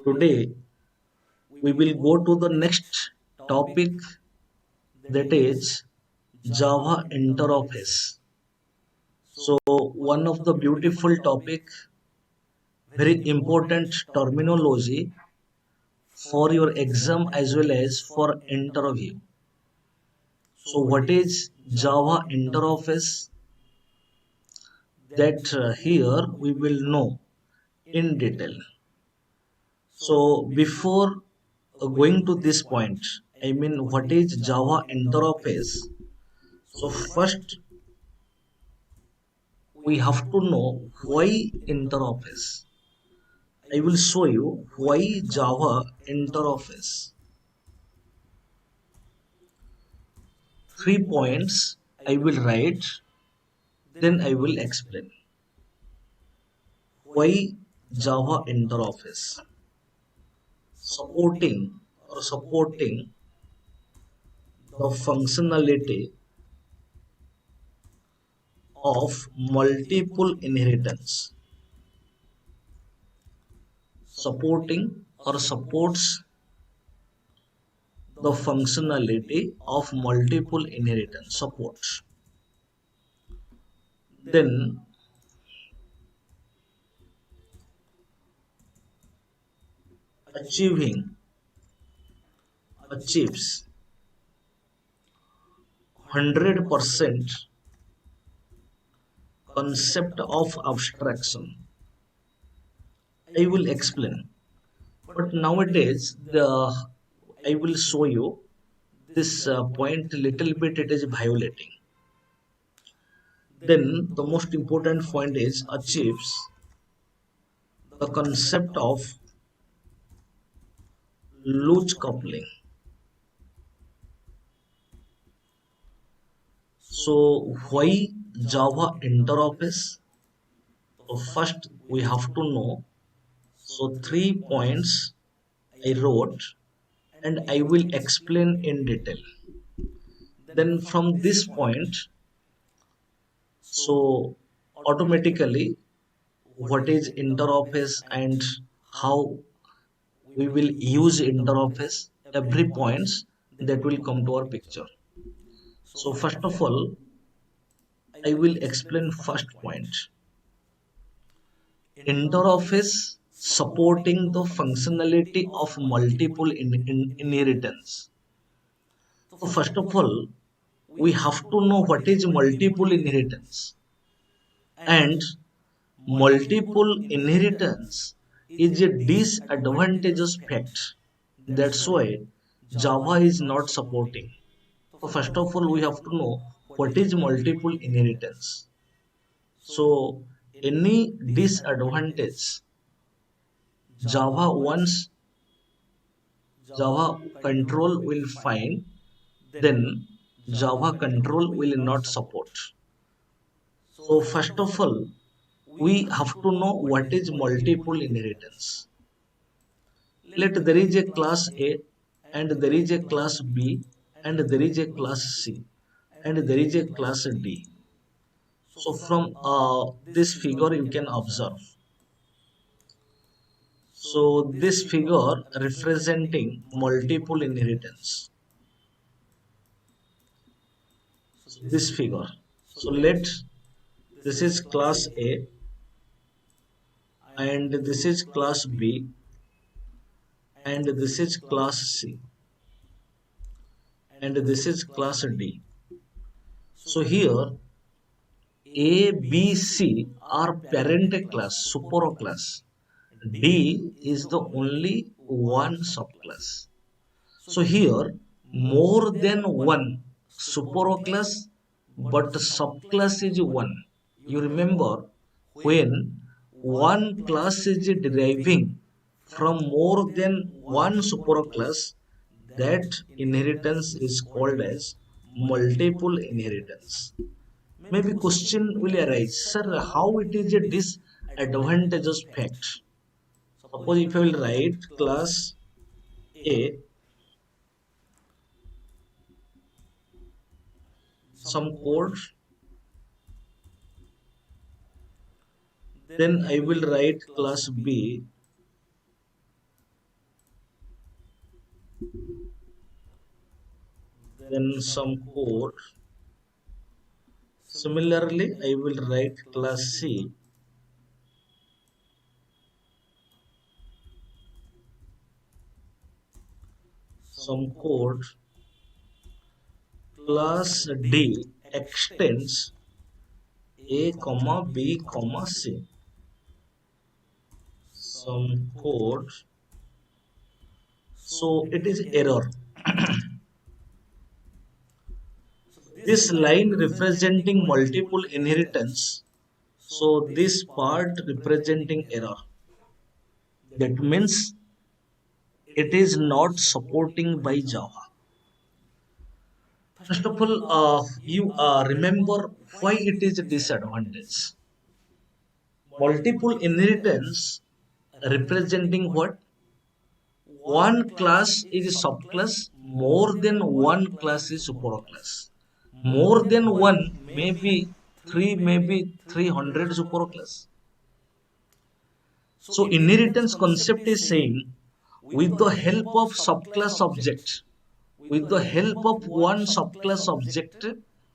Today we will go to the next topic, that is Java interface. So one of the beautiful topic, very important terminology for your exam as well as for interview. So what is Java interface? That here we will know in detail. So before going to this point, I mean what is Java interface? So first we have to know why interface. I will show you why Java interface. 3 points I will write, then I will explain why Java interface. Supporting the functionality of multiple inheritance. Supports the functionality of multiple inheritance. Supports. Then achieving achieves 100% concept of abstraction. I will explain. But nowadays, I will show you this point little bit it is violating. Then the most important point is achieves the concept of loose coupling. So why Java interface? So first we have to know. So 3 points I wrote and I will explain in detail. Then from this point, so automatically what is interoffice and how we will use interoffice, every points that will come to our picture. So first of all, I will explain first point. Interoffice supporting the functionality of multiple inheritance. So first of all, we have to know what is multiple inheritance, and multiple inheritance is a disadvantageous fact. That's why Java is not supporting. So first of all, we have to know what is multiple inheritance. So any disadvantage Java once Java control will find, then Java control will not support. So first of all, we have to know what is multiple inheritance. Let there is a class A and there is a class B and there is a class C and there is a class D. So from this figure you can observe. So this figure representing multiple inheritance. So this figure. So let this is class A and this is class B and this is class C and this is class D. So here A, B, C are parent class, superclass. D is the only one subclass. So here more than one superclass, but subclass is one. You remember when one class is deriving from more than one superclass, that inheritance is called as multiple inheritance. Maybe question will arise, sir, how it is a disadvantageous fact? Suppose if I will write class A, some code, then I will write class B then some code. Similarly, I will write class C, some code, class D extends A comma B comma C, some code. So it is error. This line representing multiple inheritance. So this part representing error. That means it is not supporting by Java. First of all, you remember why it is a disadvantage. Multiple inheritance representing what? One class is a subclass, more than one class is superclass. More than one, maybe three, maybe 300 superclass. So inheritance concept is saying with the help of subclass object, with the help of one subclass object,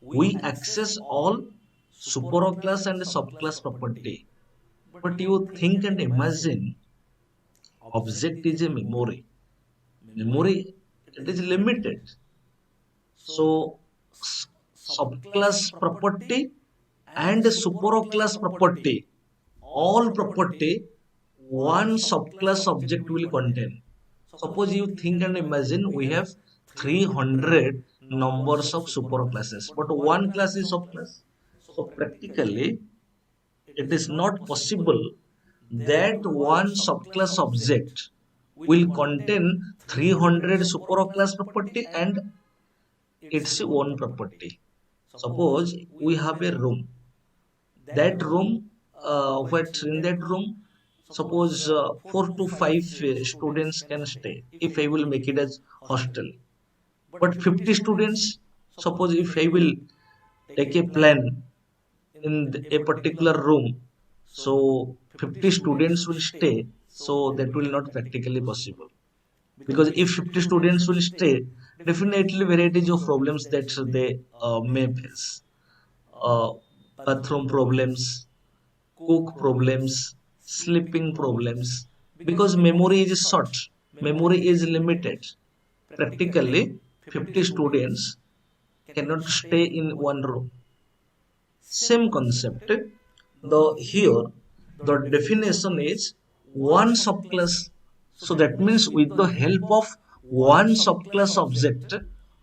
we access all superclass and subclass property. But you think and imagine object is a memory. Memory, it is limited. So subclass property and superclass property, all property one subclass object will contain. Suppose you think and imagine we have 300 numbers of superclasses, but one class is subclass. So practically, it is not possible that one subclass object will contain 300 superclass property and its own property. Suppose we have a room. That room, what in that room, suppose 4 to 5 students can stay. If I will make it as hostel, but 50 students. Suppose if I will take a plan in a particular room, so 50 students will stay. So that will not practically possible, because if 50 students will stay, definitely varieties of problems that they may face. Uh, Bathroom problems, cook problems, sleeping problems, because memory is short, memory is limited. Practically, 50 students cannot stay in one room. Same concept. The here the definition is one subclass. So that means with the help of one subclass object,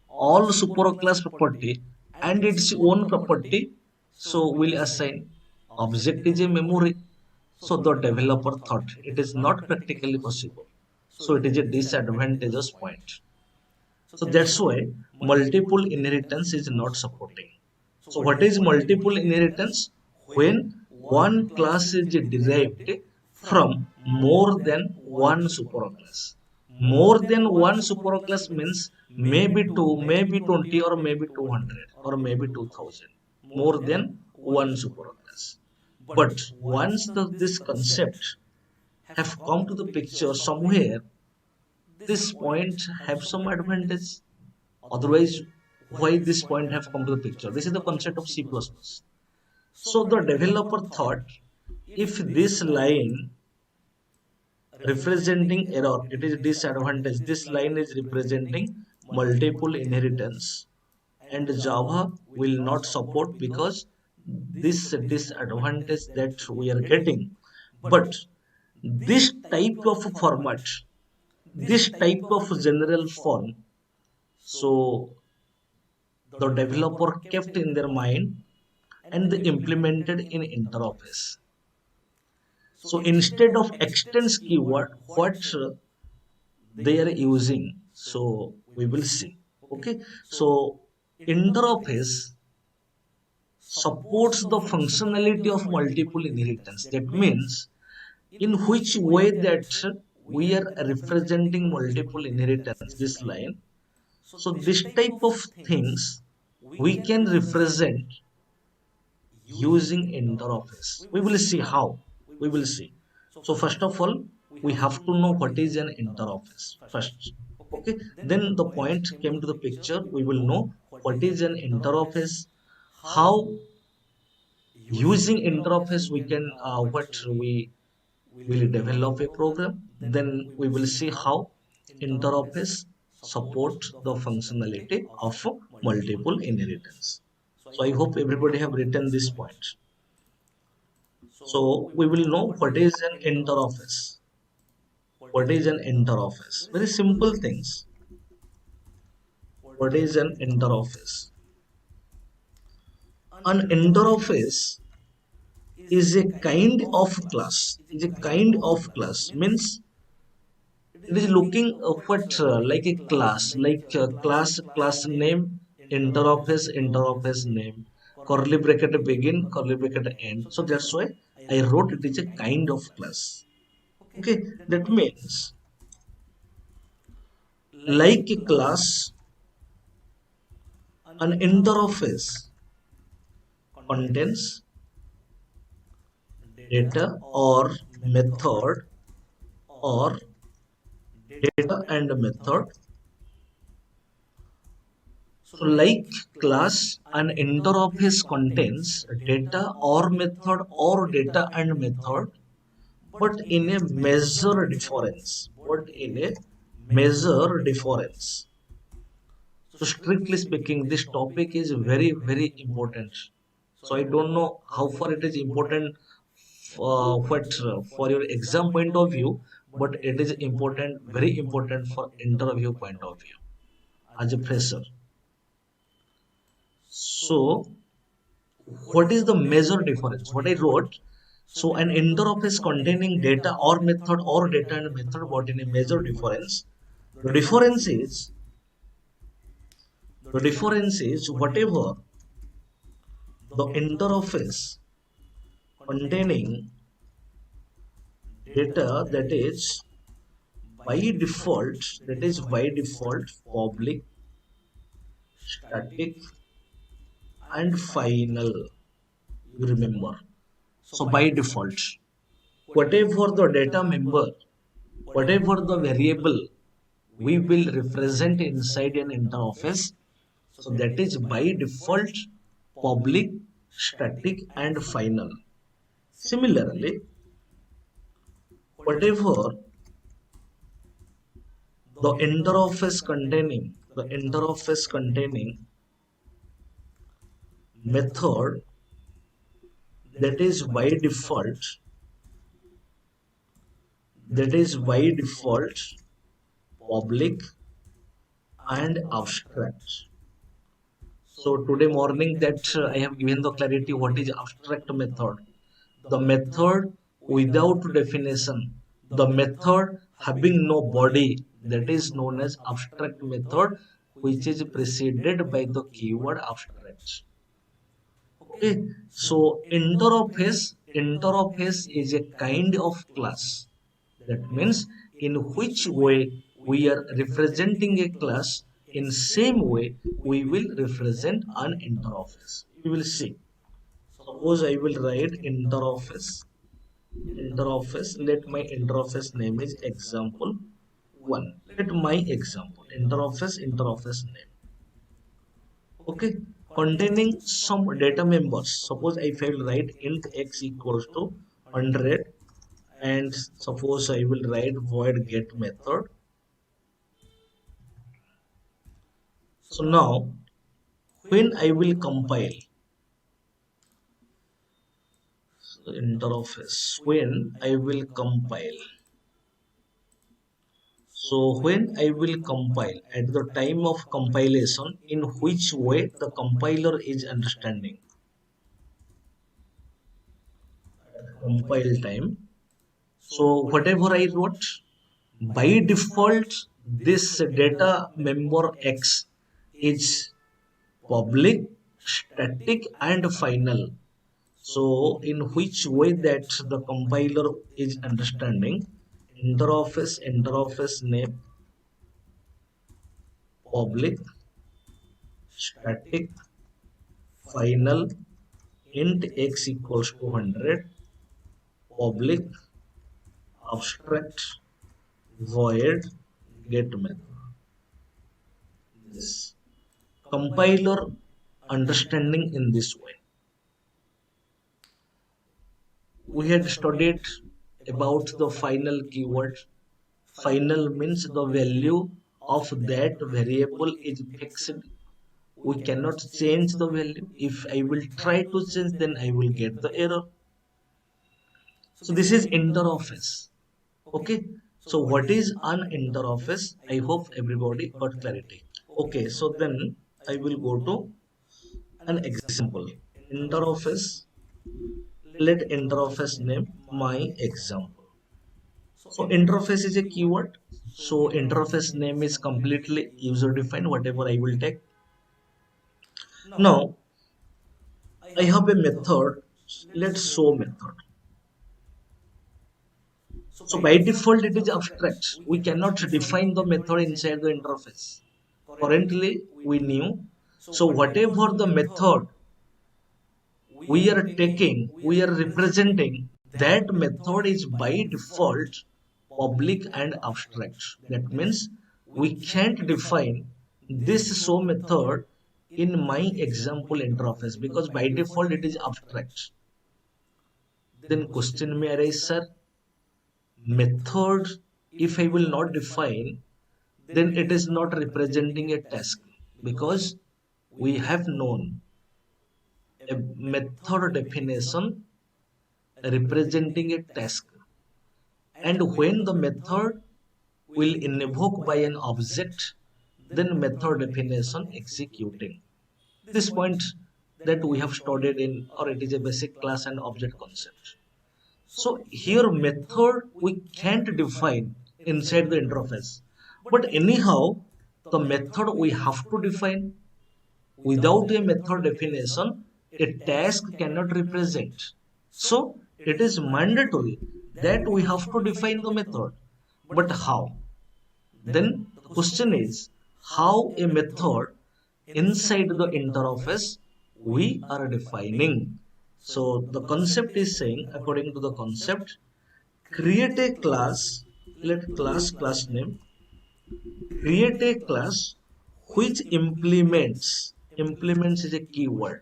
all superclass property and its own property. So we'll assign object is a memory. So the developer thought it is not practically possible. So it is a disadvantageous point. So that's why multiple inheritance is not supporting. So what is multiple inheritance? When one class is derived from more than one superclass. More than one superclass means maybe two, maybe 20, or maybe 200, or maybe 2000. More than one superclass. But once this concept have come to the picture somewhere, this point have some advantage. Otherwise, why this point have come to the picture? This is the concept of C++. So the developer thought if this line representing error, it is disadvantage. This line is representing multiple inheritance, and Java will not support because this disadvantage that we are getting. But this type of format, this type of general form, so the developer kept in their mind and they implemented in interface. So instead of extends keyword, what they are using, so we will see. Okay, so interface supports the functionality of multiple inheritance. That means in which way that we are representing multiple inheritance, this line. So this type of things we can represent using interface. We will see how. We will see. So first of all, we have to know what is an interface first. Okay, then the point came to the picture. We will know what is an interoffice, how using interoffice we can what we will develop a program. Then we will see how interoffice support the functionality of multiple inheritance. So I hope everybody have written this point. So we will know what is an interoffice. What is an interoffice? Very simple things. What is an interoffice? An interoffice is a kind of class. Is a kind of class means it is looking what like a class name, interoffice name, curly bracket begin, curly bracket end. So that's why I wrote it is a kind of class. Okay, that means like a class, an interoffice contains data or method or data and method. So like class, an interoffice contains data or method or data and method, but in a measure difference. But in a measure difference. So strictly speaking, this topic is very, very important. So I don't know how far it is important for your exam point of view, but it is important, very important for interview point of view as a fresher. So what is the major difference? What I wrote, so an interface containing data or method or data and method, but in a major difference. The difference is whatever the interface containing data that is by default public, static and final. You remember. So by default, whatever the data member, whatever the variable we will represent inside an interface, so that is by default public, static and final. Similarly, whatever the interface containing method that is by default public and abstract. So today morning that I have given the clarity what is abstract method. The method without definition, the method having no body, that is known as abstract method, which is preceded by the keyword abstract. Okay, so interface is a kind of class. That means in which way we are representing a class, in same way we will represent an interoffice. We will see. Suppose I will write interoffice. Let my interoffice name is example 1. Let my example interoffice name. Okay, containing some data members. Suppose if I will write int x equals to 100, and suppose I will write void get method. So now when I will compile interoffice, when I will compile, so when I will compile, at the time of compilation, in which way the compiler is understanding compile time. So whatever I wrote, by default this data member x is public, static and final. So in which way that the compiler is understanding, interoffice name public, static, final, int x equals to 100, public, abstract, void get method. This compiler understanding in this way. We had studied about the final keyword. Final means the value of that variable is fixed. We cannot change the value. If I will try to change, then I will get the error. So this is interoffice. Okay. So what is an interoffice? I hope everybody got clarity. Okay. So then I will go to an example. Interoffice. Let interoffice name my example. So interface is a keyword. So interface name is completely user defined, whatever I will take. Now I have a method. Let's show method. So by default it is abstract. We cannot define the method inside the interface. Currently we knew. So whatever the method we are taking, we are representing, that method is by default public and abstract. That means we can't define this show method in my example interface because by default it is abstract. Then question may arise, sir, method if I will not define, then it is not representing a task because we have known a method definition representing a task, and when the method will invoke by an object, then method definition executing. This point that we have studied in, or it is a basic class and object concept. So here method we can't define inside the interface, but anyhow the method we have to define. Without a method definition, a task cannot represent. So it is mandatory that we have to define the method. But how? Then the question is how a method inside the interface we are defining. So the concept is saying, according to the concept, create a class, let class name, create a class which implements is a keyword,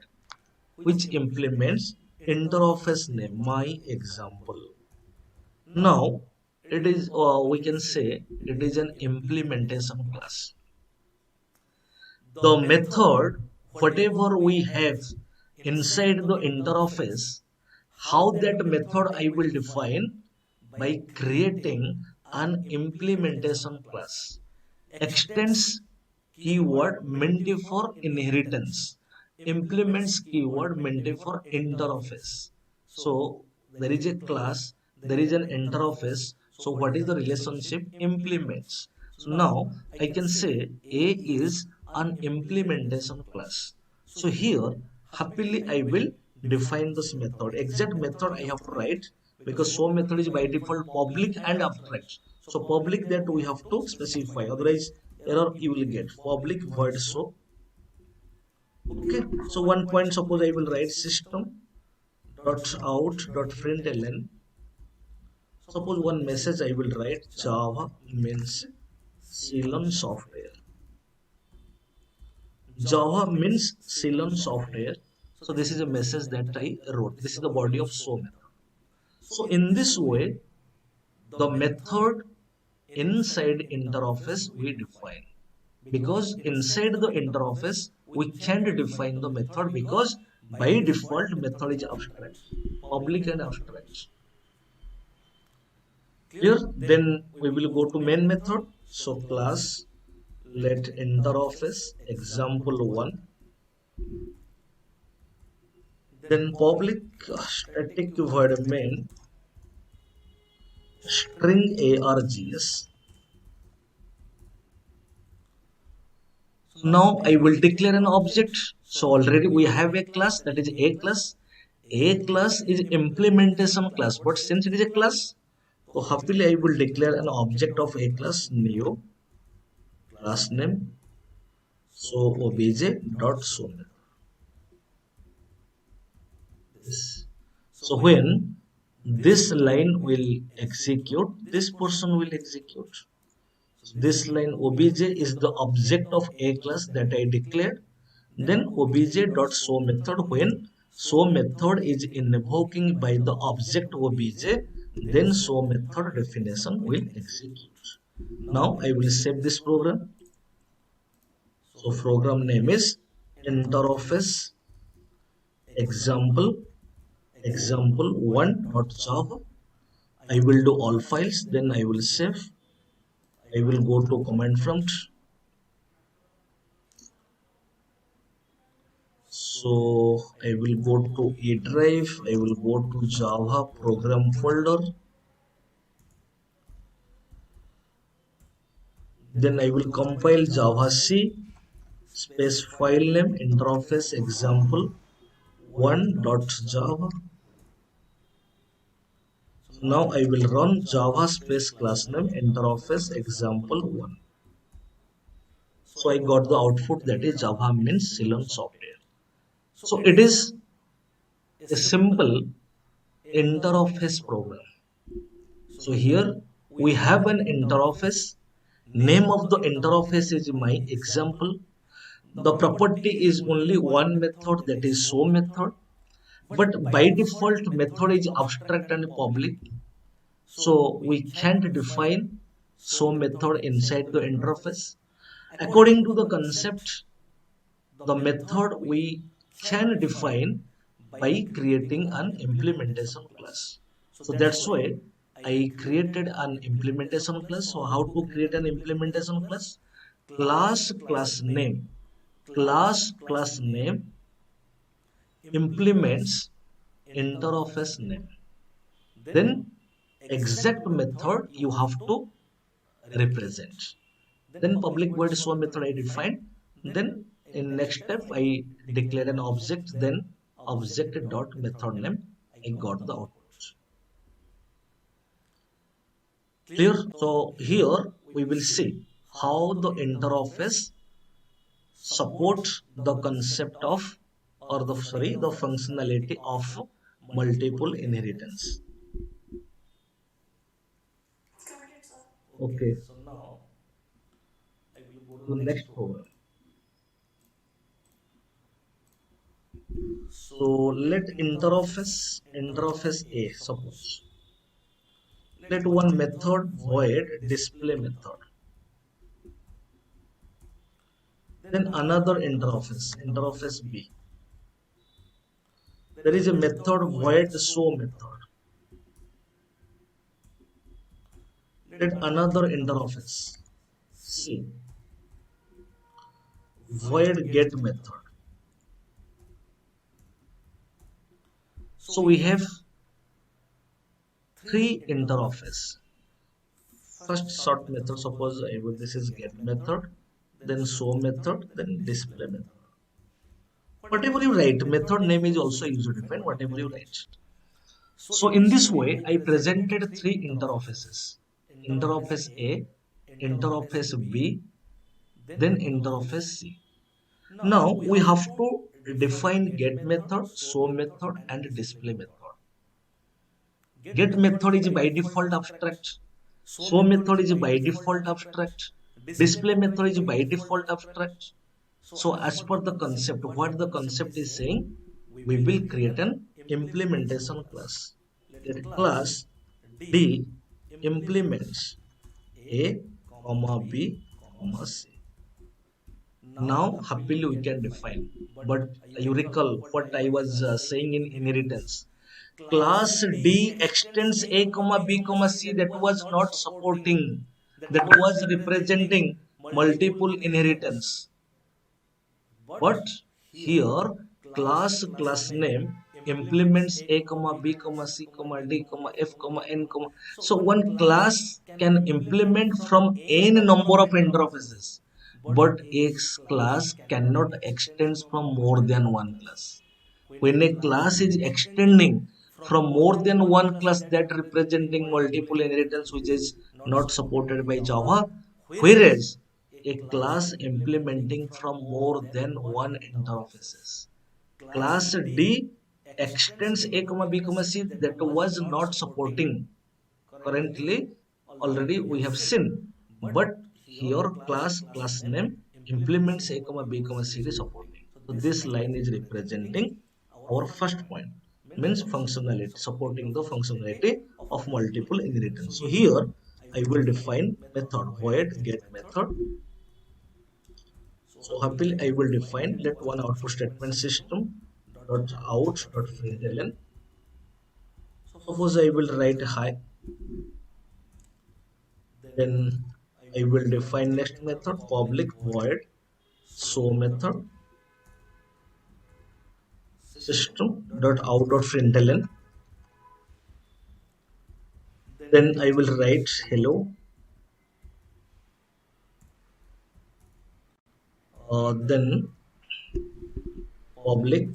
which implements interface name, my example. Now it is, we can say it is an implementation class. The method whatever we have inside the interface, how that method I will define by creating an implementation class. Extends keyword meant for inheritance, implements keyword meant for interface. So there is a class, there is an interface. So what is the relationship? Implements. So now I can say A is an implementation class. So here happily I will define this method. Exact method I have to write because show method is by default public and abstract. So public that we have to specify, otherwise error you will get. Public void show. Okay, so one point, suppose I will write system dot out dot println. Suppose one message I will write Java means Silan Software. Java means Silan Software. So this is a message that I wrote. This is the body of show method. So in this way, the method inside interface we define. Because inside the interface we can't define the method because by default method is abstract, public and abstract. Clear? Then we will go to main method. So class let interface example 1, then public static void main string args. Now I will declare an object. So already we have a class, that is a class. A class is implementation class, but since it is a class, so happily I will declare an object of a class new class name. So obj dot show method. This. So when this line will execute, this portion will execute. This line obj is the object of a class that I declared. Then obj dot show method, when show method is invoking by the object obj, then show method definition will execute. Now I will save this program. So program name is interface example example1.java. I will do all files, then I will save. I will go to command prompt. So I will go to E drive. I will go to Java program folder. Then I will compile Java C space file name interface example 1.java. So now I will run Java space class name interface example 1. So I got the output, that is Java means Silan Software. So it is a simple interface program. So here we have an interface. Name of the interface is my example. The property is only one method, that is show method. But by default method is abstract and public. So we can't define show method inside the interface. According to the concept, the method we can define by creating an implementation class. So that's why I created an implementation class. So how to create an implementation class? Class name implements interface name. Then exact method you have to represent. Then public void show method I defined. Then in next step I declared an object. Then object dot method name. I got the output. Clear? So here we will see how the interface supports the concept of, or the functionality of multiple inheritance. Okay. So next program. So let interface A, suppose. Let one method void display method. Then another interface B. There is a method void show method. Let another interface C. Void get method. So we have three interface. First sort method, suppose this is get method, then show method, then display method. Whatever you write, method name is also user defined, whatever you write. So in this way, I presented three interfaces. Interface A, interface B, then interface C. Now we have to define get method, show method, and display method. Get method is by default abstract. Show method is by default abstract. Display method is by default abstract. So as per the concept, what the concept is saying, we will create an implementation class. That class D implements A, B, C. Now happily we can define. But you recall what I was saying in inheritance. Class D extends A, B, C, that was not supporting, that was representing multiple inheritance. But here class name implements A, B, C, D, F, N. So one class can implement from n number of interfaces, but a class cannot extend from more than one class. When a class is extending from more than one class, that representing multiple inheritance, which is not supported by Java, whereas a class implementing from more than one interfaces. Class D extends A, B, C, that was not supporting. Currently, already we have seen, but here class name implements a comma b comma cd supporting. So this line is representing our first point, means functionality, supporting the functionality of multiple inheritance. So here I will define method void get method. So happily I will define let one output statement system dot out dot println. Suppose I will write hi, then I will define next method public void show method system dot out dot println. Then I will write hello. Then public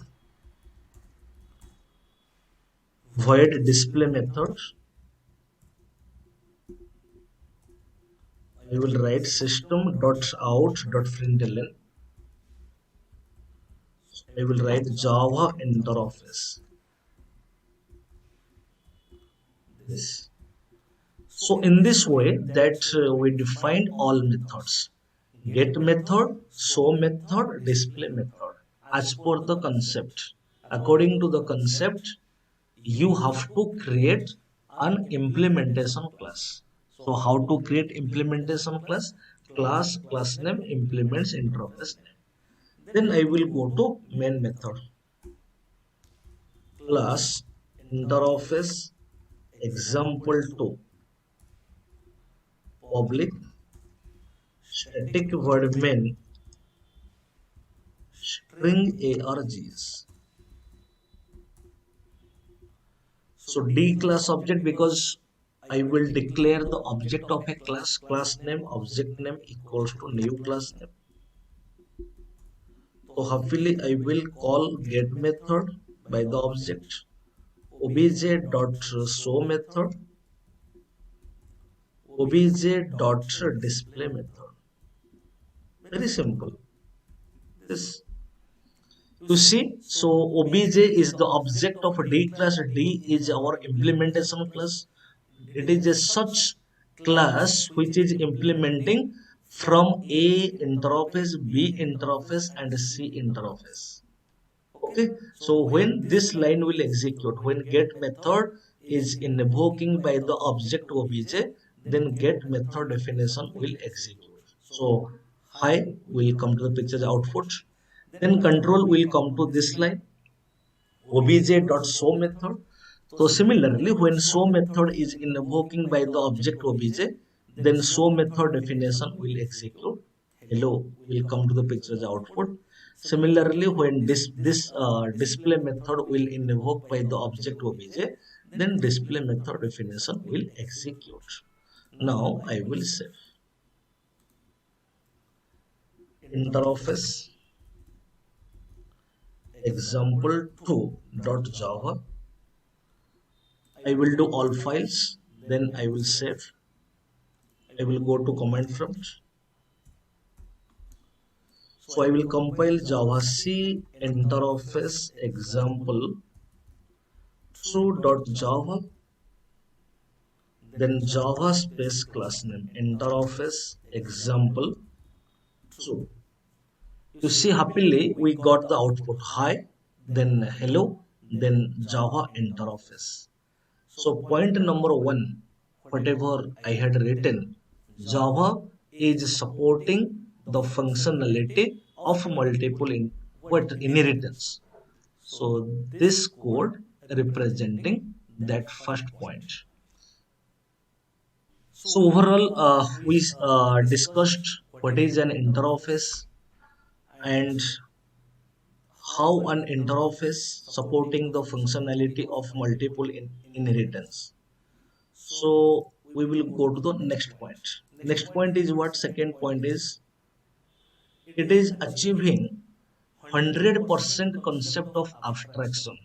void display method. I will write system dot out dot println. I will write Java interface. This. So in this way that we defined all methods. Get method, show method, display method. As per the concept. According to the concept, you have to create an implementation class. So how to create implementation class? Class name implements interface name. Then I will go to main method. Class interface example2 public static void main string args. So D class object, because I will declare the object of a class name, object name equals to new class name. So happily I will call get method by the object obj dot show method obj dot display method. Very simple. This you see, so obj is the object of D class. D is our implementation class. It is a such class which is implementing from A interface, B interface, and C interface. Okay, so when this line will execute, when get method is invoking by the object obj, then get method definition will execute. So hi will come to the picture output. Then control will come to this line obj.show method. So similarly, when show method is invoking by the object obj, then show method definition will execute. Hello will come to the picture's output. Similarly, when this display method will invoke by the object obj, then display method definition will execute. Now I will save interface example2.java. I will do all files, then I will save. I will go to command prompt. So I will compile Java C interface example true.java, then Java space class name interface example true. You see, happily we got the output hi, then hello, then Java interface. So point number one, whatever I had written, Java is supporting the functionality of multiple inheritance. So this code representing that first point. So overall, we discussed what is an interface and how an interface supporting the functionality of multiple inheritance. So we will go to the next point. Next point is what? Second point is it is achieving 100% concept of abstraction.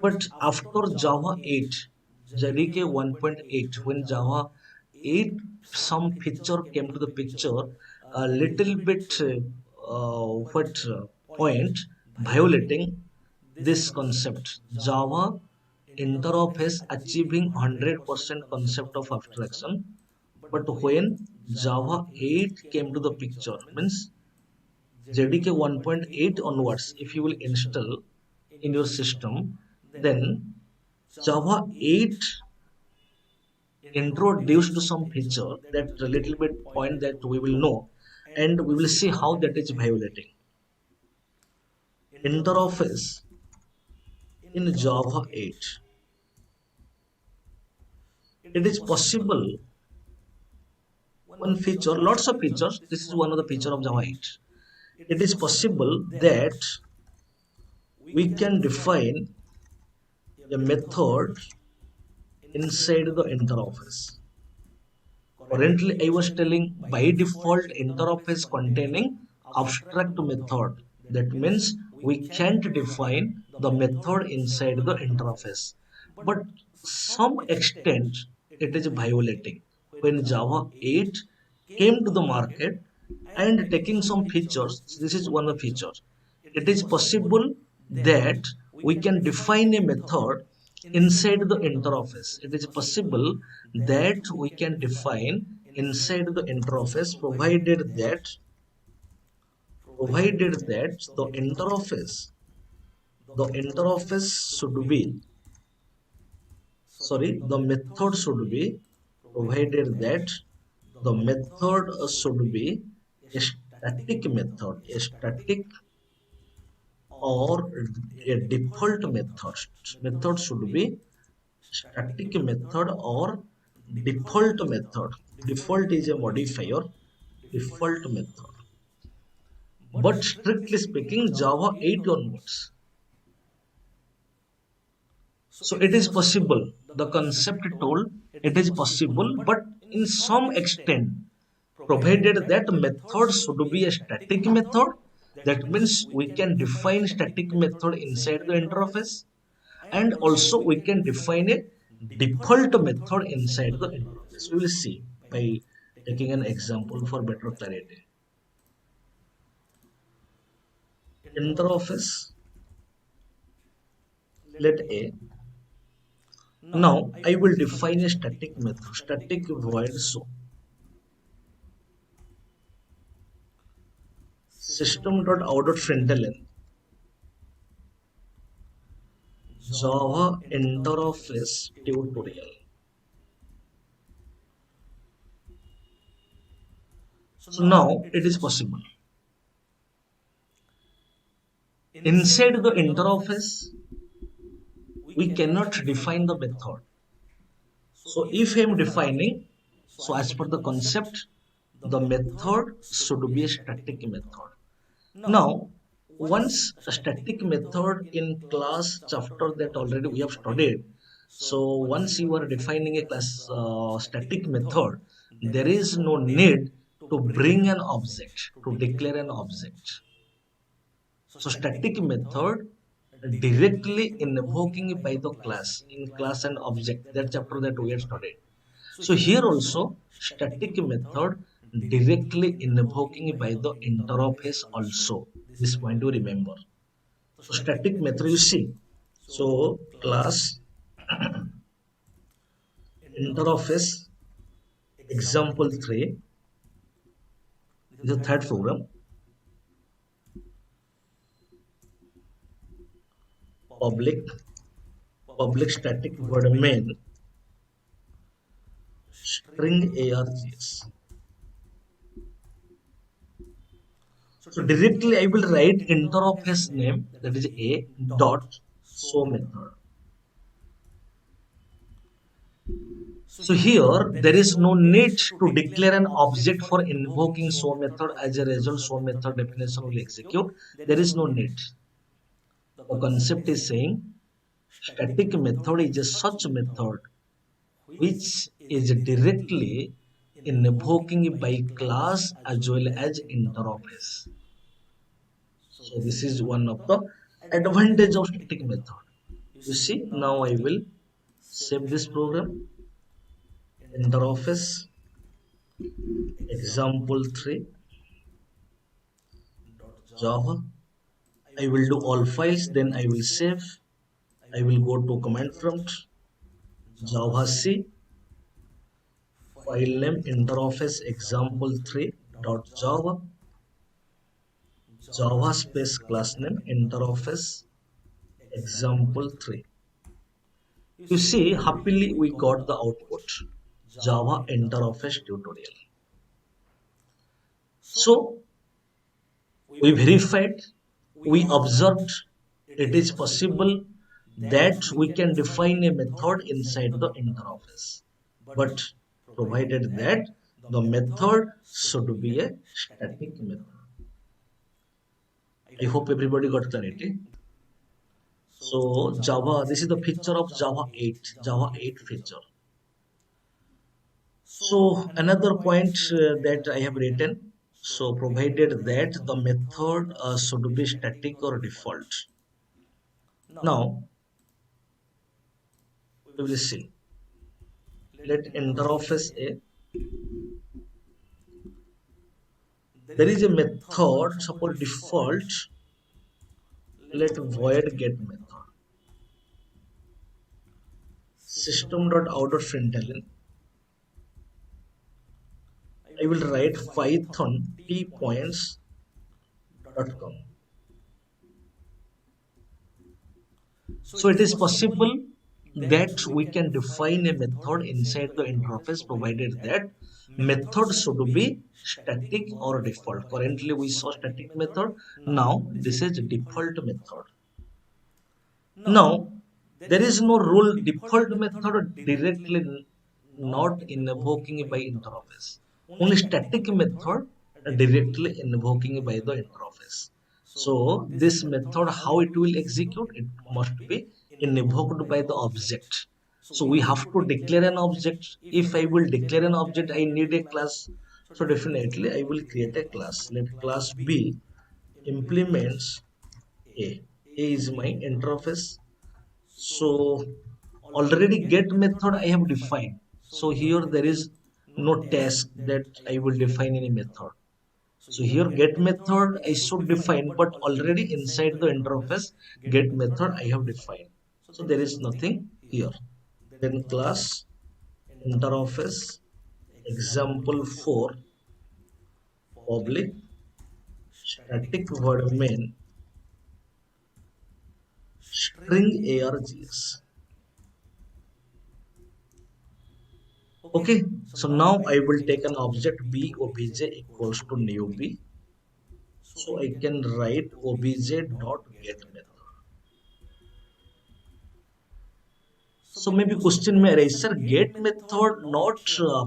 But after Java 8, JDK 1.8, when Java 8 some feature came to the picture, a little bit what point violating this concept. Java interface achieving 100% concept of abstraction, but when Java 8 came to the picture, means JDK 1.8 onwards, if you will install in your system, then Java 8 introduced some feature that a little bit point that we will know, and we will see how that is violating. Interface in Java 8. It is possible one feature, lots of features. This is one of the feature of Java 8. It is possible that we can define a method inside the interface. Currently, I was telling by default interface containing abstract method. That means we can't define the method inside the interface. But some extent it is violating. When Java 8 came to the market and taking some features, this is one of the features. It is possible that we can define a method inside the interface. It is possible that we can define inside the interface provided that the interface should be, sorry, the method should be provided that the method should be a static or a default method should be static method or default method. Default is a modifier, default method. But strictly speaking, Java 8 onwards. So it is possible. The concept told it is possible, but in some extent, provided that method should be a static method. That means we can define static method inside the interface, and also we can define a default method inside the interface. We will see by taking an example for better clarity. Interface, let A. Now I will define a static method, static void show. System.out.println Java interface tutorial. So now it is possible. Inside the interface, we cannot define the method. So if I am defining, so as per the concept, the method should be a static method. Now, once a static method in class chapter that already we have studied, so once you are defining a class static method, there is no need to bring an object, to declare an object. So static method directly invoking by the class, in class and object, that chapter that we have studied. So here also static method directly invoking by the interface also. This point to remember. So static method you see. So class interface example 3 is the third program. Public static void main string args. So directly I will write interface name, that is a dot show method. So here there is no need to declare an object for invoking show method. As a result, show method definition will execute. There is no need. The concept is saying static method is a such method which is directly invoking by class as well as interface. So this is one of the advantage of static method. You see, now I will save this program. Interface example 3 Java. I will do all files, then I will save. I will go to command prompt, Java C, file name interface example 3 dot java, java space class name interface example 3. You see, happily we got the output Java interface tutorial. So we verified, we observed it is possible that we can define a method inside the interface, but provided that the method should be a static method. I hope everybody got clarity. So Java, this is the feature of Java 8 feature. So another point that I have written, so provided that the method should be static or default. Now we will see. Let interface A. There is a method, suppose default. Let void get method. System.out.println. I will write Python t points dot com. So it is possible that we can define a method inside the interface provided that method should be static or default. Currently we saw static method. Now this is default method. Now there is no rule default method directly not invoking by interface. Only static method directly invoking by the interface. So this method, how it will execute, it must be invoked by the object. So we have to declare an object. If I will declare an object, I need a class. So definitely I will create a class. Let class B implements A. A is my interface. So already get method I have defined. So here there is no task that I will define any method. So here get method I should define, but already inside the interface get method I have defined. So there is nothing here. Then class interface example 4 public static void main string args. Okay, so now I will take an object b obj equals to new b. So I can write obj dot get method. So maybe question may arise, sir, get method not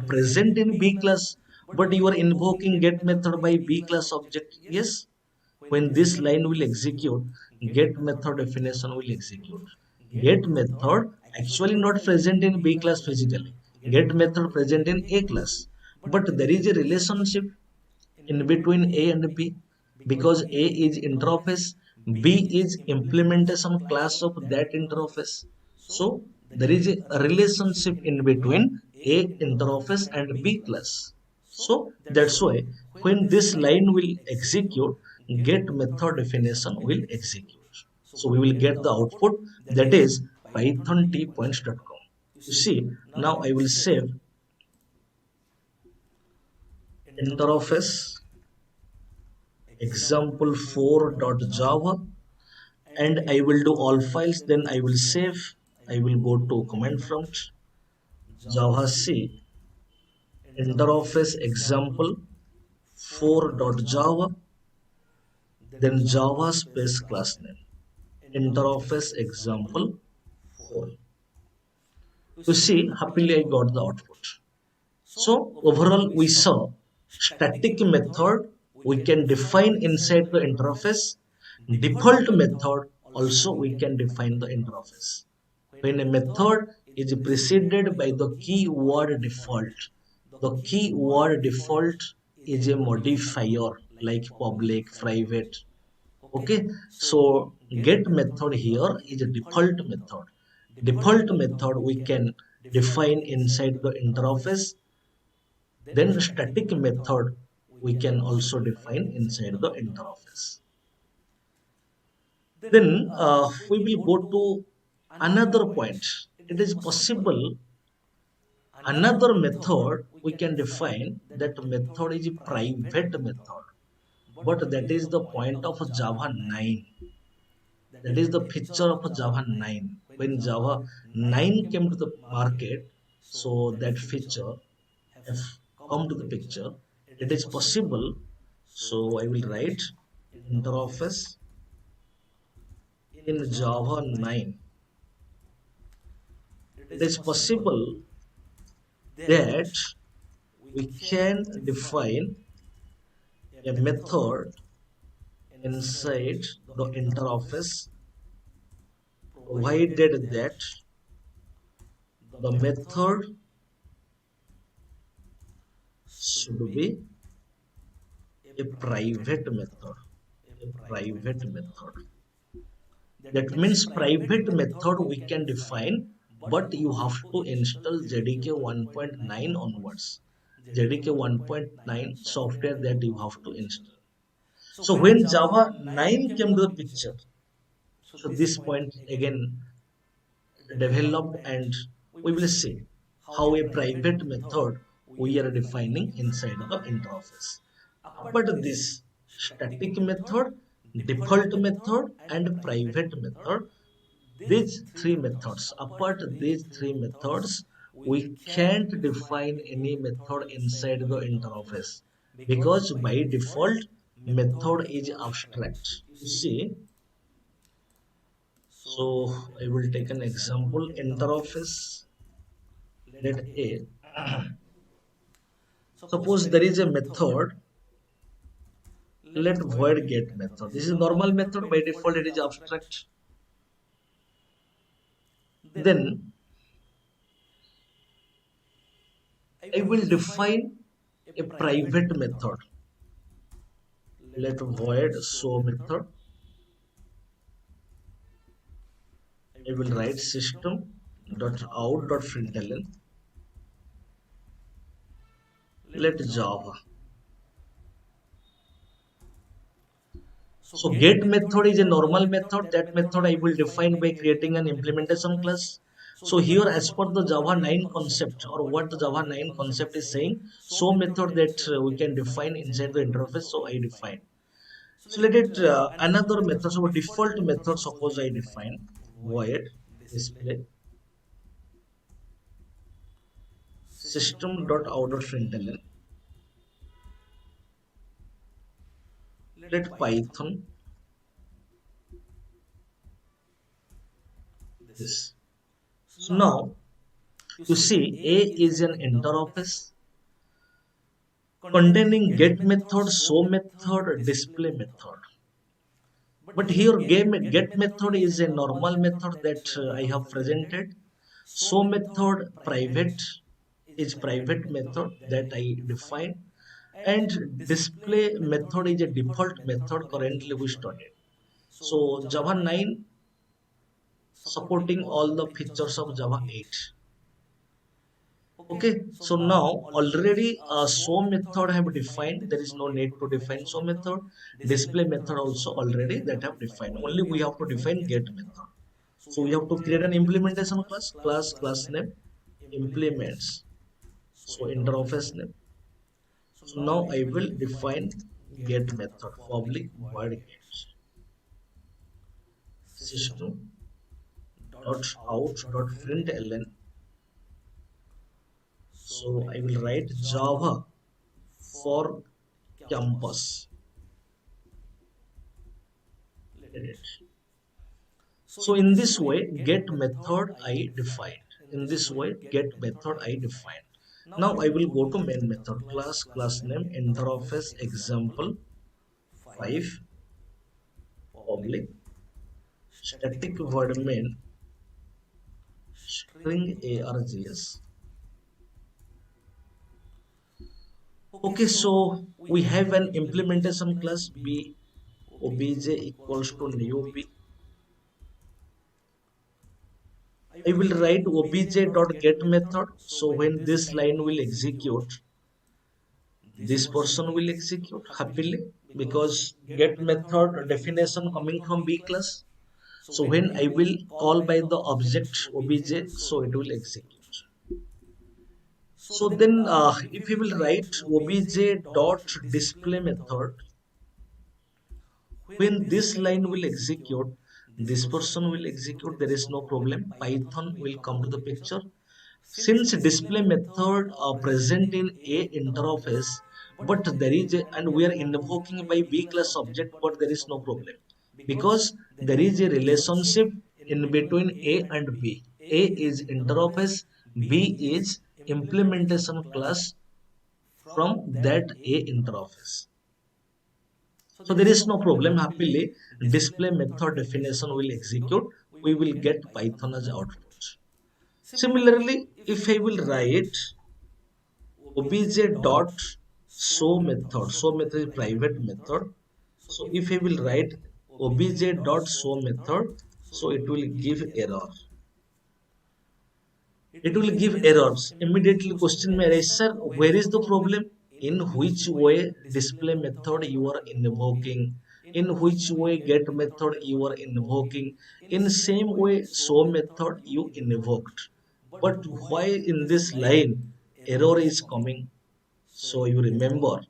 present in B class, but you are invoking get method by B class object. Yes, when this line will execute, get method definition will execute. Get method actually not present in B class physically. Get method present in A class, but there is a relationship in between A and B because A is interface, B is implementation class of that interface. So there is a relationship in between A interface and B class. So that's why when this line will execute, get method definition will execute. So we will get the output that is python t-points.com. You see, now I will save interface example 4.java and I will do all files, then I will save. I will go to command prompt java c interface example 4.java, then java space class name interface example 4. You see, happily I got the output. So overall we saw static method we can define inside the interface. Default method also we can define the interface. When a method is preceded by the keyword default, the keyword default is a modifier like public, private. Okay, so get method here is a default method. Default method we can define inside the interface. Then static method we can also define inside the interface. Then we will go to another point. It is possible Another method we can define, that method is a private method, but that is the point of Java 9. That is the feature of Java 9. When Java 9 came to the market, so that feature have come to the picture. It is possible. So I will write interface in Java 9. It is possible that we can define a method inside the interface, provided that the method should be a private method. A private method. That means private method we can define, but you have to install JDK 1.9 onwards. JDK 1.9 software that you have to install. So when Java 9 came to the picture, so this point again developed, and we will see how a private method we are defining inside the interface. Apart this static method, default method and private method, these three methods, apart these three methods, we can't define any method inside the interface, because by default method is abstract. You see, so I will take an example. Interface, let A. Suppose there is a method, let void get method. This is normal method, by default it is abstract. Then I will define a private method. Let void show method. I will write system dot out dot println. Let Java. So get method is a normal method. That method I will define by creating an implementation class. So here, as per the Java 9 concept, or what the Java 9 concept is saying, so method that we can define inside the interface. So I define. So let it another method. So default method, suppose I define void display system dot out dot println. Let Python this. So now you see A is an interface containing get method, show method, display method. But here get method is a normal method that I have presented. Show method private is private method that I define, and display method is a default method currently we studied. So Java 9 supporting all the features of Java 8. Okay, so now already a show method have defined. There is no need to define show method. Display method also already that have defined. Only we have to define get method. So we have to create an implementation class. Class name implements. So interface name. So now I will define get method. Public void get system dot out dot println. So I will write Java for campus. So in this way, get method I defined. In this way, get method I defined. Now I will go to main method class name interface example 5 public static void main string args. Okay, so we have an implementation class b obj equals to new b. I will write obj.get method. So when this line will execute, this person will execute happily, because get method definition coming from B class. So when I will call by the object obj, so it will execute. So then if we will write obj dot display method, when this line will execute, this person will execute, there is no problem, Python will come to the picture. Since display method are present in a interface, but there is a, and we are invoking by b class object, but there is no problem because there is a relationship in between a and b. A is interface, b is implementation class from that a interface. So there is no problem. Happily, display method definition will execute. We will get Python as output. Similarly, if I will write obj dot show method is private method. So if I will write obj dot show method, so it will give error. It will give errors. Immediately question may arise, sir, where is the problem? In which way display method you are invoking? In which way get method you are invoking? In same way show method you invoked. But why in this line error is coming? So you remember,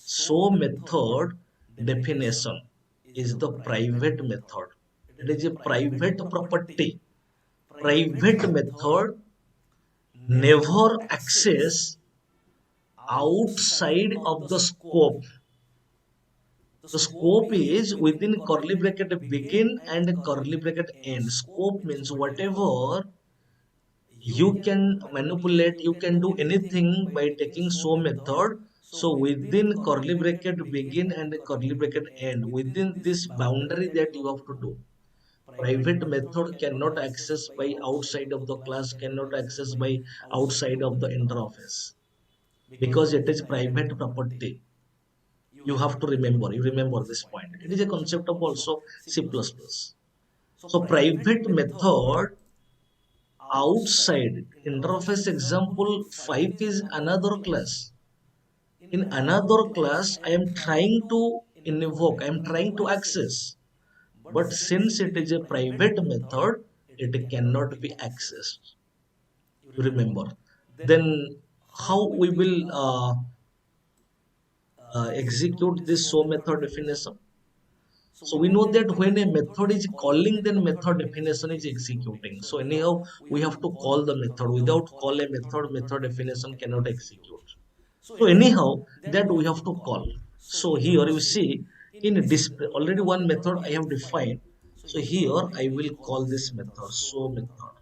show method definition is the private method. It is a private property. Private method never access outside of the scope. The scope is within curly bracket begin and curly bracket end. Scope means whatever you can manipulate, you can do anything by taking show method. So within curly bracket begin and curly bracket end, within this boundary that you have to do. Private method cannot access by outside of the class, cannot access by outside of the interface, because it is private property. You have to remember, you remember this point. It is a concept of also C++. So private method outside interface example 5 is another class. In another class I am trying to invoke, I am trying to access, but since it is a private method, it cannot be accessed. You remember. Then how we will execute this show method definition? So we know that when a method is calling, then method definition is executing. So anyhow, we have to call the method. Without call a method, method definition cannot execute. So anyhow, that we have to call. So here you see in display already one method I have defined. So here I will call this method show method.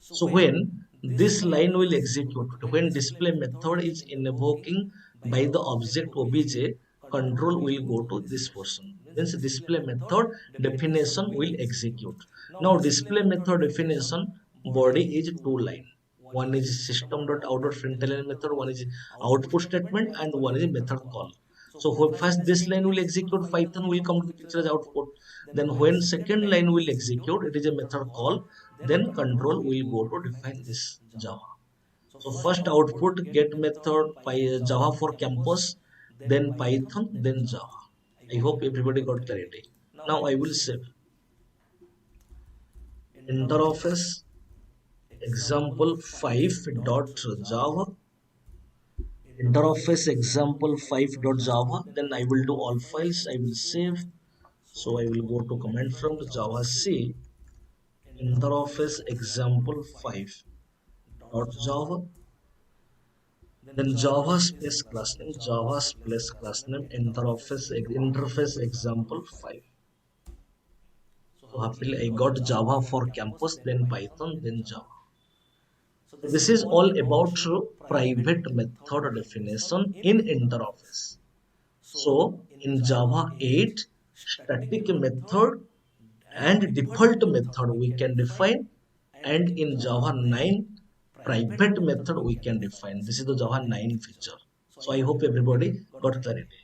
So when this line will execute, when display method is invoking by the object obj, control will go to this portion. Means display method definition will execute. Now display method definition body is two line. One is system.out.println method, one is output statement, and one is method call. So first this line will execute, Python will come to the picture as output. Then when second line will execute, it is a method call. Then control will go to define this Java. So first output get method by Java for campus, then Python, then Java. I hope everybody got clarity. Now I will save interface example 5 dot Java, interface example 5 dot Java. Then I will do all files, I will save. So I will go to command prompt Java C interface example 5 dot Java. Then Java space class name, Java space class name, interface example 5. So happily I got Java for campus, then Python, then Java. So this is all about private method definition in interface. So in Java 8, static method and default method we can define, and in Java 9 private method we can define. This is the Java 9 feature. So I hope everybody got clarity.